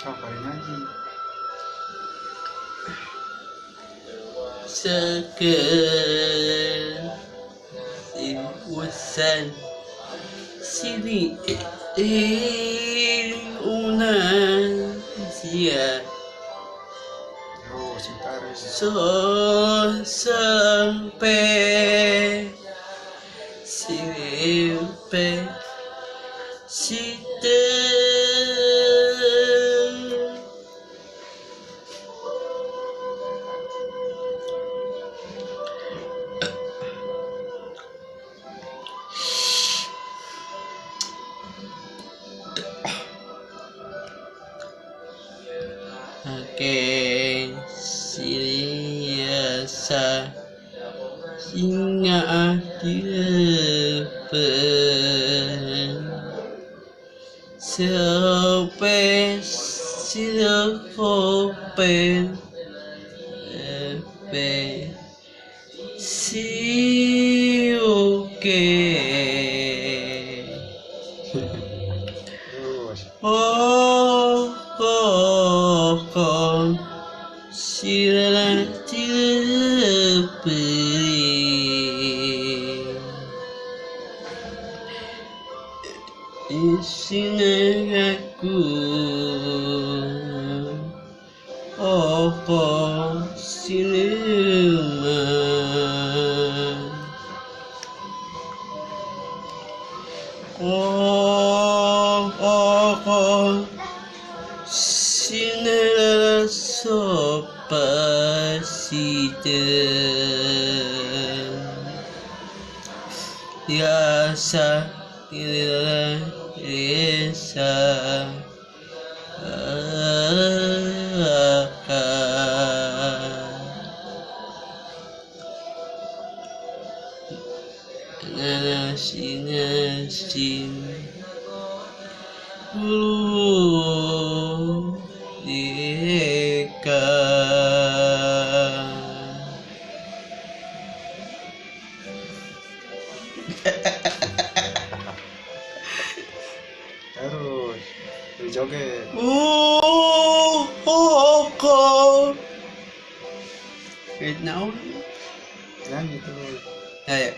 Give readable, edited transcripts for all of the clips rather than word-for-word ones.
Sabarin lagi. Usan sini una sia Oh, sitaris. so sampai simpe site Oke, siriasa singa di depan sampai silopen si oke. Terus. Kon sila terpilih isinya aku kon siluman kon sinela sopasiten yasa yasa nasin deka Terus. Joget. Wait now. Nyanyi terus. Ayo.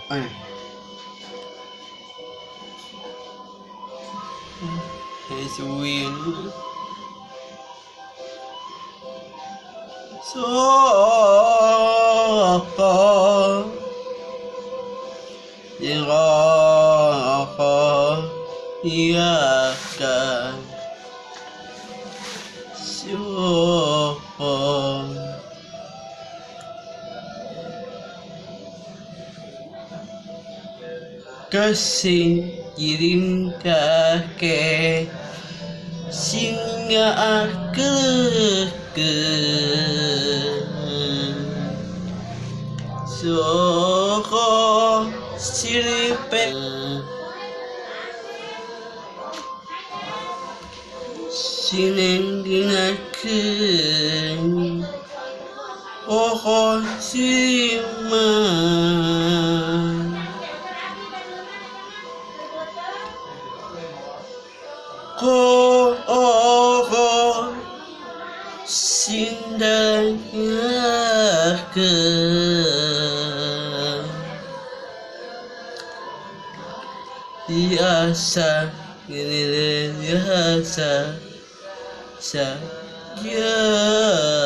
Ayo. It's weird. So iya kan kasih kirim kakek singa ke soko siripe sineng dinakeun pohon siman ko sindangnya ke biasa biasa biasa